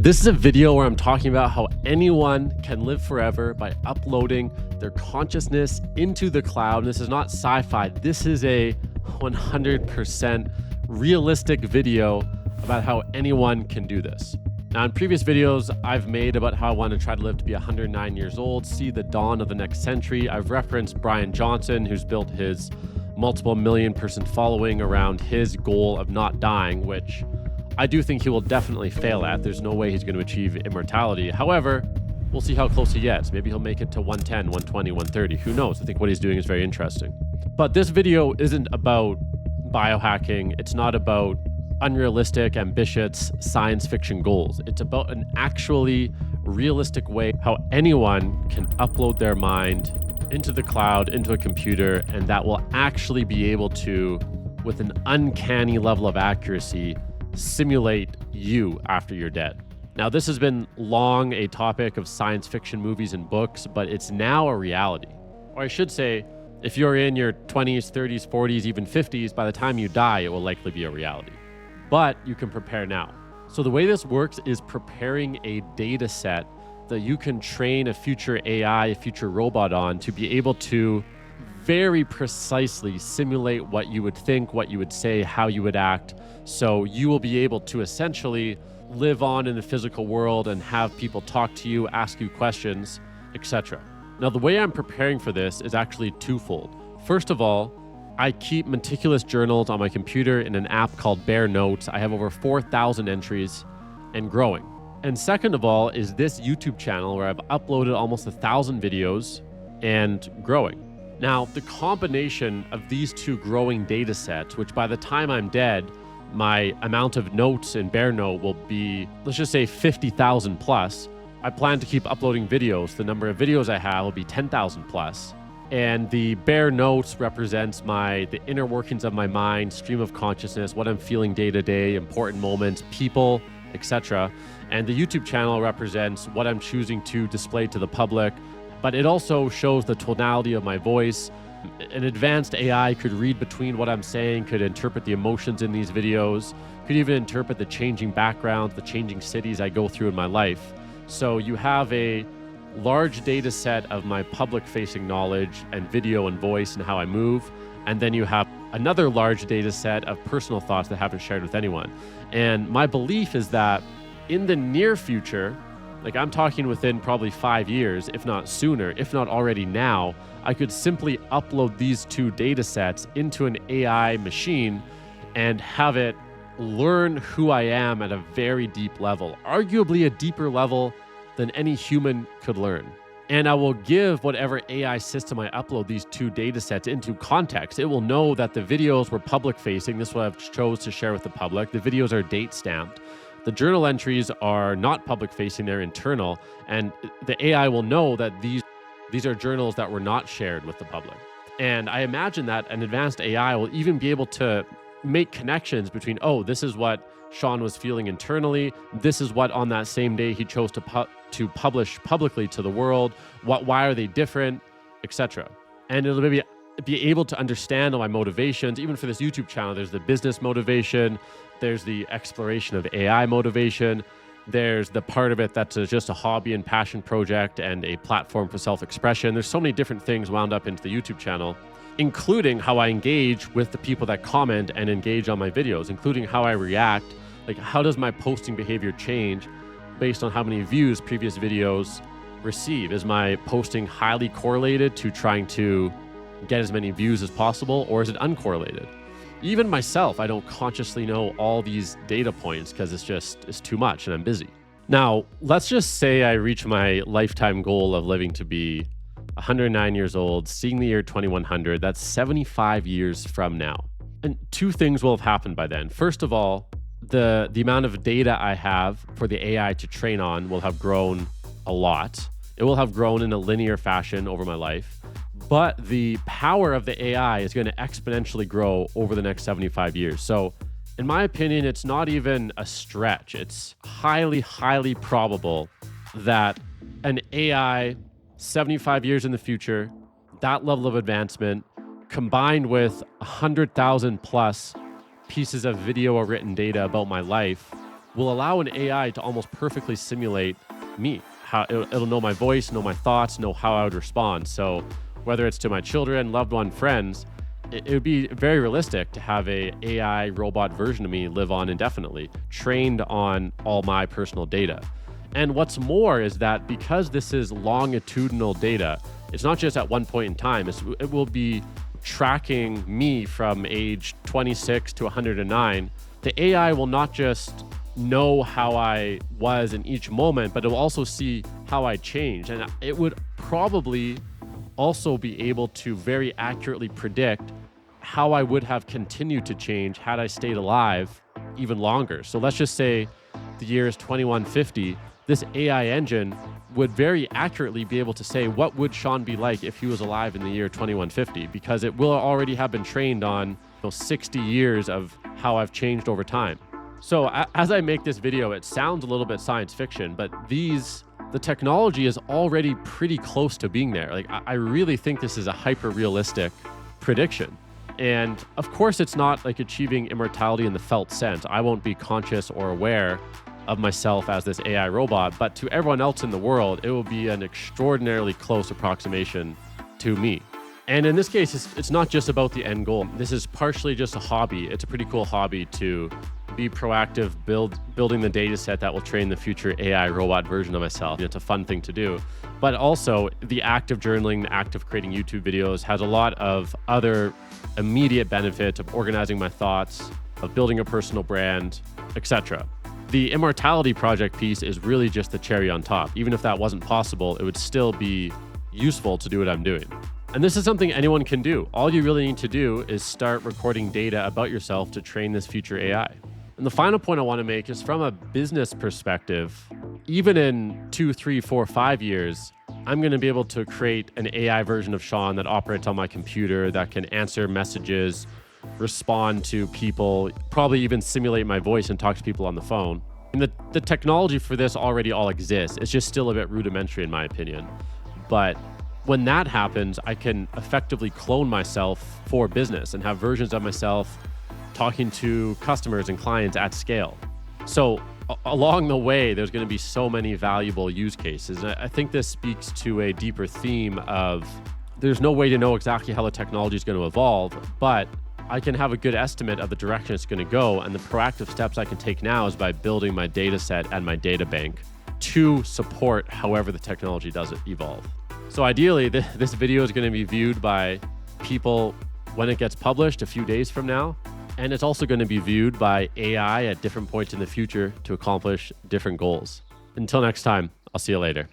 This is a video where I'm talking about how anyone can live forever by uploading their consciousness into the cloud. And this is not sci-fi. This is a 100% realistic video about how anyone can do this. Now, in previous videos I've made about how I want to try to live to be 109 years old, see the dawn of the next century, I've referenced Brian Johnson, who's built his multiple million person following around his goal of not dying, which I do think he will definitely fail at. There's no way he's going to achieve immortality. However, we'll see how close he gets. Maybe he'll make it to 110, 120, 130. Who knows? I think what he's doing is very interesting. But this video isn't about biohacking. It's not about unrealistic, ambitious science fiction goals. It's about an actually realistic way how anyone can upload their mind into the cloud, into a computer, and that will actually be able to, with an uncanny level of accuracy, simulate you after you're dead. Now, this has been long a topic of science fiction movies and books, but it's now a reality. Or I should say, if you're in your 20s, 30s, 40s, even 50s, by the time you die, it will likely be a reality. But you can prepare now. So the way this works is preparing a data set that you can train a future AI, a future robot on to be able to very precisely simulate what you would think, what you would say, how you would act. So you will be able to essentially live on in the physical world and have people talk to you, ask you questions, etc. Now, the way I'm preparing for this is actually twofold. First of all, I keep meticulous journals on my computer in an app called Bear Notes. I have over 4,000 entries and growing. And second of all is this YouTube channel where I've uploaded almost 1,000 videos and growing. Now, the combination of these two growing data sets, which by the time I'm dead, my amount of notes in Bear Note will be, let's just say 50,000 plus. I plan to keep uploading videos. The number of videos I have will be 10,000 plus. And the Bear Notes represents the inner workings of my mind, stream of consciousness, what I'm feeling day to day, important moments, people, etc. And the YouTube channel represents what I'm choosing to display to the public, but it also shows the tonality of my voice. An advanced AI could read between what I'm saying, could interpret the emotions in these videos, could even interpret the changing backgrounds, the changing cities I go through in my life. So you have a large data set of my public-facing knowledge and video and voice and how I move. And then you have another large data set of personal thoughts that I haven't shared with anyone. And my belief is that in the near future, like I'm talking within probably 5 years, if not sooner, if not already now, I could simply upload these two data sets into an AI machine and have it learn who I am at a very deep level, arguably a deeper level than any human could learn. And I will give whatever AI system I upload these two data sets into context. It will know that the videos were public facing. This is what I've chose to share with the public. The videos are date stamped. The journal entries are not public facing, they're internal. And the AI will know that these are journals that were not shared with the public. And I imagine that an advanced AI will even be able to make connections between, oh, this is what Sean was feeling internally. This is what on that same day he chose to publish publicly to the world. Why are they different, etc. And it'll maybe be able to understand all my motivations. Even for this YouTube channel, there's the business motivation, there's the exploration of AI motivation, there's the part of it that's just a hobby and passion project and a platform for self-expression. There's so many different things wound up into the YouTube channel, including how I engage with the people that comment and engage on my videos, including how I react. Like, how does my posting behavior change based on how many views previous videos receive? Is my posting highly correlated to trying to get as many views as possible, or is it uncorrelated? Even myself, I don't consciously know all these data points because it's too much and I'm busy. Now, let's just say I reach my lifetime goal of living to be 109 years old, seeing the year 2100. That's 75 years from now. And two things will have happened by then. First of all, the amount of data I have for the AI to train on will have grown a lot. It will have grown in a linear fashion over my life. But the power of the AI is going to exponentially grow over the next 75 years. So in my opinion, it's not even a stretch. It's highly, highly probable that an AI 75 years in the future, that level of advancement, combined with 100,000 plus pieces of video or written data about my life, will allow an AI to almost perfectly simulate me. How it'll know my voice, know my thoughts, know how I would respond. So whether it's to my children, loved one, friends, it would be very realistic to have a AI robot version of me live on indefinitely, trained on all my personal data. And what's more is that because this is longitudinal data, it's not just at one point in time, it will be tracking me from age 26 to 109. The AI will not just know how I was in each moment, but it will also see how I changed. And it would probably also be able to very accurately predict how I would have continued to change had I stayed alive even longer. So let's just say the year is 2150. This AI engine would very accurately be able to say, what would Sean be like if he was alive in the year 2150? Because it will already have been trained on 60 years of how I've changed over time. So as I make this video, it sounds a little bit science fiction, but the technology is already pretty close to being there. Like, I really think this is a hyper realistic prediction. And of course, it's not like achieving immortality in the felt sense. I won't be conscious or aware of myself as this AI robot, but to everyone else in the world, it will be an extraordinarily close approximation to me. And in this case, it's not just about the end goal. This is partially just a hobby. It's a pretty cool hobby to be proactive, building the data set that will train the future AI robot version of myself. It's a fun thing to do. But also the act of journaling, the act of creating YouTube videos has a lot of other immediate benefits of organizing my thoughts, of building a personal brand, etc. The immortality project piece is really just the cherry on top. Even if that wasn't possible, it would still be useful to do what I'm doing. And this is something anyone can do. All you really need to do is start recording data about yourself to train this future AI. And the final point I want to make is from a business perspective, even in 2, 3, 4, 5 years, I'm going to be able to create an AI version of Sean that operates on my computer, that can answer messages, respond to people, probably even simulate my voice and talk to people on the phone. And the technology for this already all exists. It's just still a bit rudimentary in my opinion. But when that happens, I can effectively clone myself for business and have versions of myself talking to customers and clients at scale. So along the way, there's going to be so many valuable use cases. And I think this speaks to a deeper theme of there's no way to know exactly how the technology is going to evolve, but I can have a good estimate of the direction it's going to go. And the proactive steps I can take now is by building my data set and my data bank to support however the technology does evolve. So ideally, this video is going to be viewed by people when it gets published a few days from now. And it's also going to be viewed by AI at different points in the future to accomplish different goals. Until next time, I'll see you later.